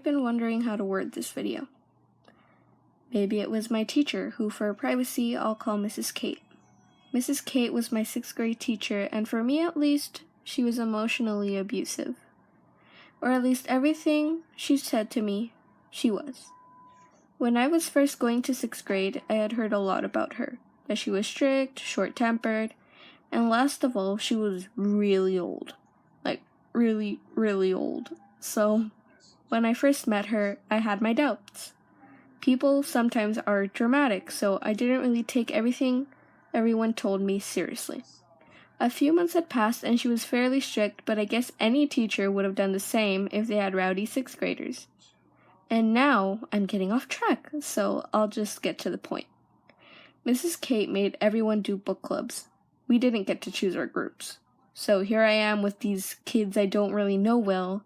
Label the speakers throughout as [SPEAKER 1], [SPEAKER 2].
[SPEAKER 1] I've been wondering how to word this video. Maybe it was my teacher, who for privacy I'll call Mrs. Kate. Mrs. Kate was my 6th grade teacher, and for me at least, she was emotionally abusive. Or at least everything she said to me, she was. When I was first going to 6th grade, I had heard a lot about her. That she was strict, short-tempered, and last of all, she was really old. Like, really, really old. So, when I first met her, I had my doubts. People sometimes are dramatic, so I didn't really take everything everyone told me seriously. A few months had passed and she was fairly strict, but I guess any teacher would have done the same if they had rowdy 6th graders. And now I'm getting off track, so I'll just get to the point. Mrs. Kate made everyone do book clubs. We didn't get to choose our groups. So here I am with these kids I don't really know well,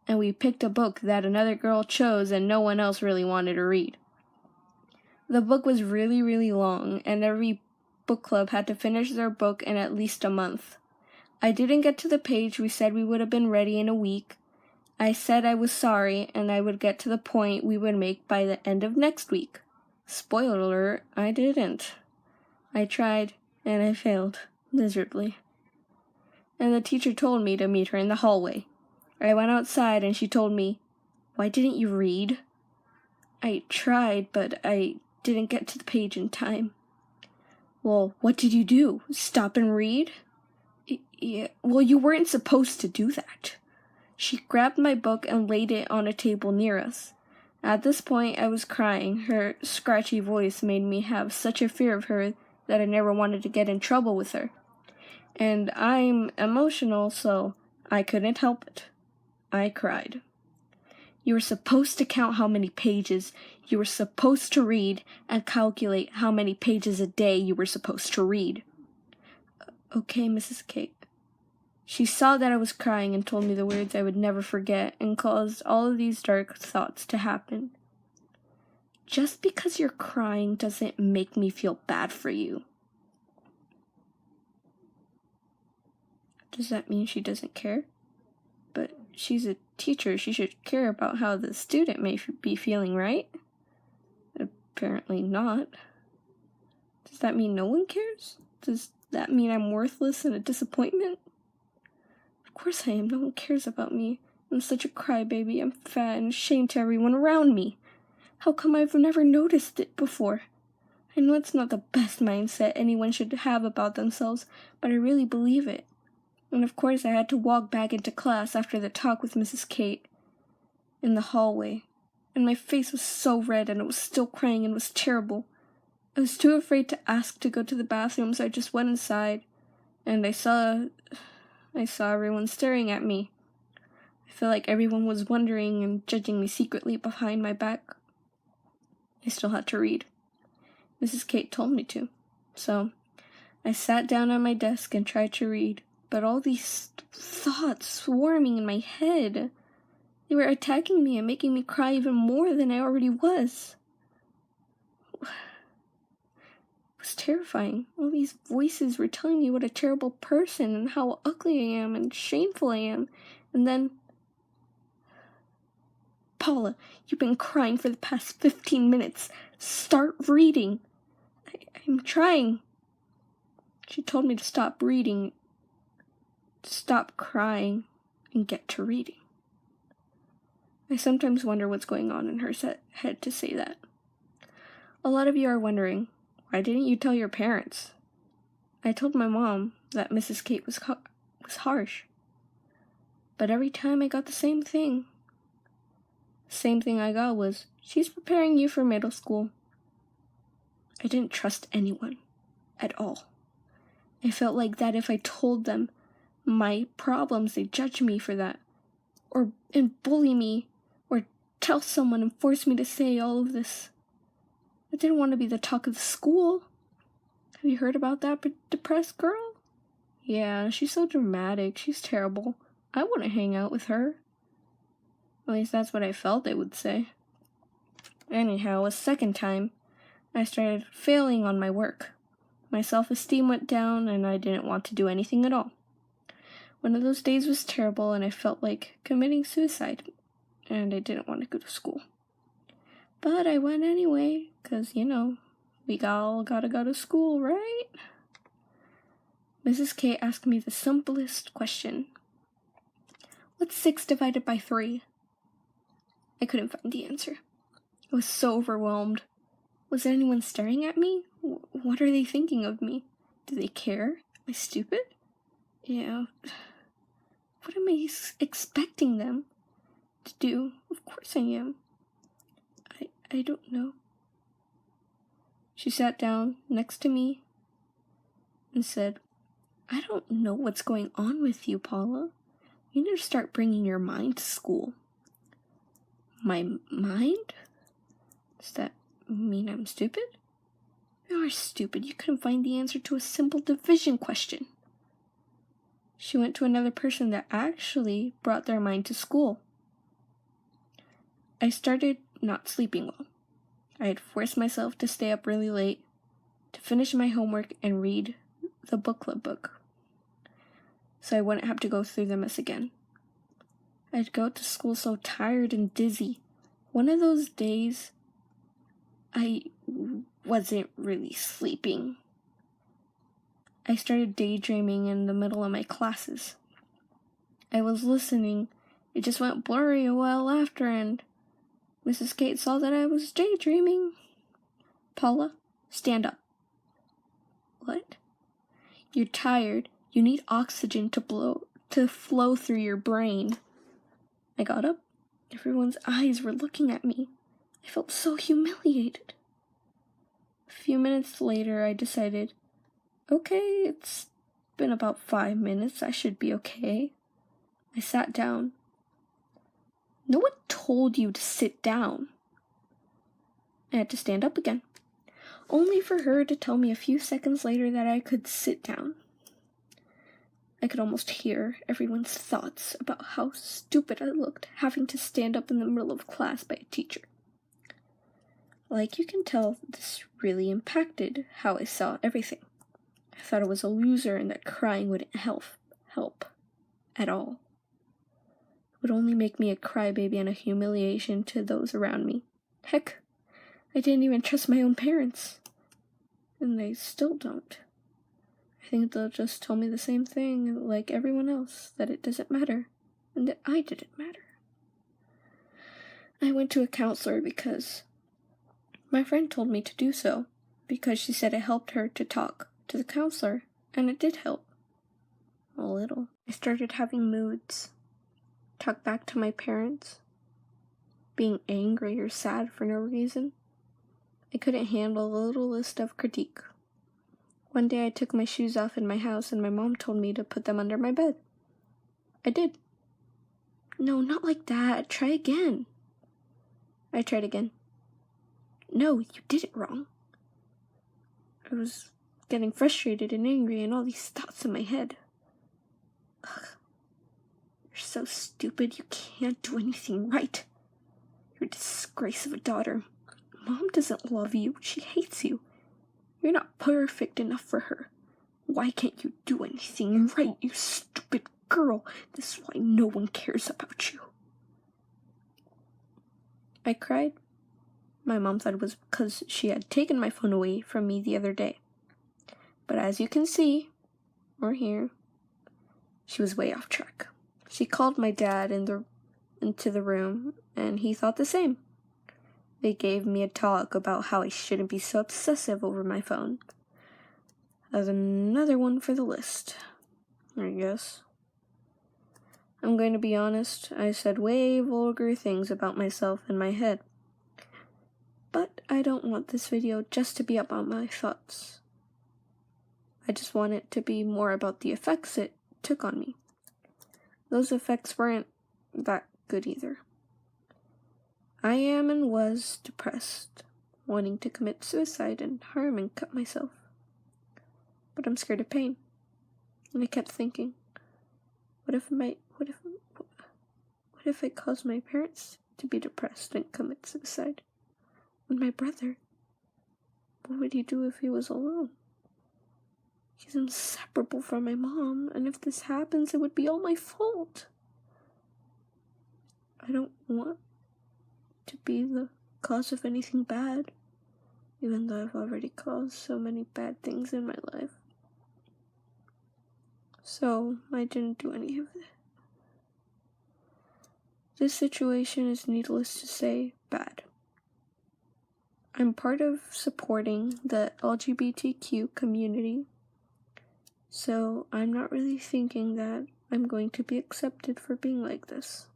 [SPEAKER 1] and we picked a book that another girl chose and no one else really wanted to read. The book was really, really long, and every book club had to finish their book in at least a month. I didn't get to the page we said we would have been ready in a week. I said I was sorry, and I would get to the point we would make by the end of next week. Spoiler alert, I didn't. I tried, and I failed, miserably. And the teacher told me to meet her in the hallway. I went outside, and she told me, "Why didn't you read?" I tried, but I didn't get to the page in time. "Well, what did you do? Stop and read?" Yeah, well, you weren't supposed to do that." She grabbed my book and laid it on a table near us. At this point, I was crying. Her scratchy voice made me have such a fear of her that I never wanted to get in trouble with her. And I'm emotional, so I couldn't help it. I cried. "You were supposed to count how many pages you were supposed to read and calculate how many pages a day you were supposed to read." "Okay, Mrs. Kate." She saw that I was crying and told me the words I would never forget and caused all of these dark thoughts to happen. "Just because you're crying doesn't make me feel bad for you." Does that mean she doesn't care? But she's a teacher. She should care about how the student may be feeling, right? Apparently not. Does that mean no one cares? Does that mean I'm worthless and a disappointment? Of course I am. No one cares about me. I'm such a crybaby. I'm fat and ashamed to everyone around me. How come I've never noticed it before? I know it's not the best mindset anyone should have about themselves, but I really believe it. And of course I had to walk back into class after the talk with Mrs. Kate in the hallway. And my face was so red and I was still crying and it was terrible. I was too afraid to ask to go to the bathroom, so I just went inside. And I saw everyone staring at me. I feel like everyone was wondering and judging me secretly behind my back. I still had to read. Mrs. Kate told me to. So I sat down at my desk and tried to read. But all these thoughts swarming in my head, they were attacking me and making me cry even more than I already was. It was terrifying. All these voices were telling me what a terrible person and how ugly I am and shameful I am. And then, "Paula, you've been crying for the past 15 minutes. Start reading." I'm trying. She told me to stop reading, to stop crying, and get to reading. I sometimes wonder what's going on in her head to say that. A lot of you are wondering, why didn't you tell your parents? I told my mom that Mrs. Kate was harsh. But every time I got the same thing. The same thing I got was, "She's preparing you for middle school." I didn't trust anyone at all. I felt like that if I told them my problems, they'd judge me for that, and bully me, or tell someone and force me to say all of this. I didn't want to be the talk of the school. Have you heard about that depressed girl? Yeah, she's so dramatic. She's terrible. I wouldn't hang out with her. At least that's what I felt they would say. Anyhow, a second time, I started failing on my work. My self-esteem went down, and I didn't want to do anything at all. One of those days was terrible, and I felt like committing suicide. and I didn't want to go to school. But I went anyway, because, we all gotta go to school, right? Mrs. Kate asked me the simplest question. What's 6 divided by 3? I couldn't find the answer. I was so overwhelmed. Was anyone staring at me? What are they thinking of me? Do they care? Am I stupid? Yeah. What am I expecting them to do? Of course I am. I don't know. She sat down next to me and said, I don't know what's going on with you, Paula. You need to start bringing your mind to school. My mind? Does that mean I'm stupid? You are stupid. You couldn't find the answer to a simple division question. She went to another person that actually brought their mind to school. I started not sleeping well. I had forced myself to stay up really late to finish my homework and read the book club book, so I wouldn't have to go through the mess again. I'd go to school so tired and dizzy. One of those days, I wasn't really sleeping. I started daydreaming in the middle of my classes. I was listening. It just went blurry a while after, and Mrs. Kate saw that I was daydreaming. Paula, stand up. What? You're tired. You need oxygen to flow through your brain. I got up. Everyone's eyes were looking at me. I felt so humiliated. A few minutes later, I decided, okay, it's been about 5 minutes. I should be okay. I sat down. No one told you to sit down. I had to stand up again, only for her to tell me a few seconds later that I could sit down. I could almost hear everyone's thoughts about how stupid I looked having to stand up in the middle of class by a teacher. Like you can tell, this really impacted how I saw everything. I thought I was a loser and that crying wouldn't help at all. It would only make me a crybaby and a humiliation to those around me. Heck, I didn't even trust my own parents. And they still don't. I think they'll just tell me the same thing like everyone else, that it doesn't matter, and that I didn't matter. I went to a counselor because my friend told me to do so, because she said it helped her to talk to the counselor, and it did help. A little. I started having moods. Talk back to my parents. Being angry or sad for no reason. I couldn't handle a little list of critique. One day I took my shoes off in my house and my mom told me to put them under my bed. I did. No, not like that. Try again. I tried again. No, you did it wrong. I was getting frustrated and angry and all these thoughts in my head. Ugh. You're so stupid, you can't do anything right. You're a disgrace of a daughter. Mom doesn't love you, she hates you. You're not perfect enough for her. Why can't you do anything right, you stupid girl? This is why no one cares about you. I cried. My mom thought it was because she had taken my phone away from me the other day. But as you can see, or hear, she was way off track. She called my dad into the room, and he thought the same. They gave me a talk about how I shouldn't be so obsessive over my phone. As another one for the list, I guess. I'm going to be honest, I said way vulgar things about myself in my head. But I don't want this video just to be about my thoughts. I just want it to be more about the effects it took on me. Those effects weren't that good either. I am and was depressed, wanting to commit suicide and harm and cut myself. But I'm scared of pain. And I kept thinking, what if I caused my parents to be depressed and commit suicide? And my brother, what would he do if he was alone? He's inseparable from my mom, and if this happens, it would be all my fault. I don't want to be the cause of anything bad, even though I've already caused so many bad things in my life. So I didn't do any of it. This situation is, needless to say, bad. I'm part of supporting the LGBTQ community, so I'm not really thinking that I'm going to be accepted for being like this.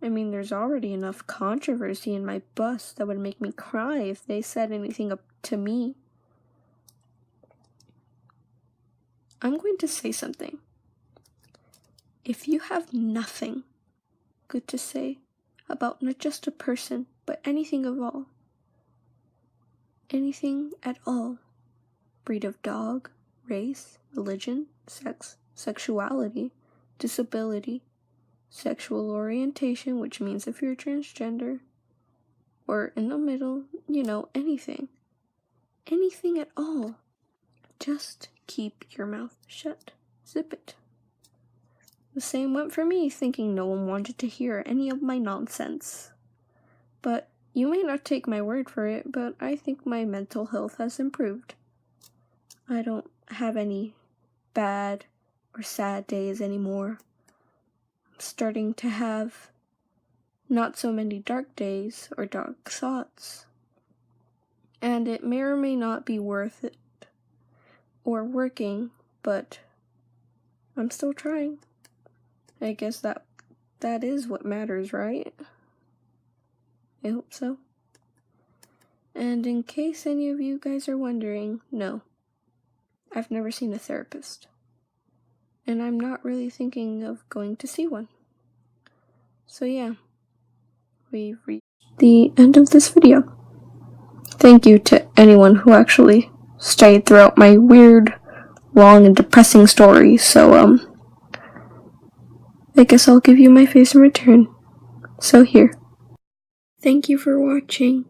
[SPEAKER 1] I mean, there's already enough controversy in my bus that would make me cry if they said anything up to me. I'm going to say something. If you have nothing good to say about not just a person, but anything at all, breed of dog, race, religion, sex, sexuality, disability, sexual orientation, which means if you're transgender, or in the middle, anything at all, just keep your mouth shut. Zip it. The same went for me, thinking no one wanted to hear any of my nonsense. But you may not take my word for it, but I think my mental health has improved. I don't have any bad or sad days anymore. I'm starting to have not so many dark days or dark thoughts. And it may or may not be worth it or working, but I'm still trying. I guess that is what matters, right? I hope so. And in case any of you guys are wondering, no, I've never seen a therapist. And I'm not really thinking of going to see one. So yeah, we've reached the end of this video. Thank you to anyone who actually stayed throughout my weird, long, and depressing story. So, I guess I'll give you my face in return. So here. Thank you for watching.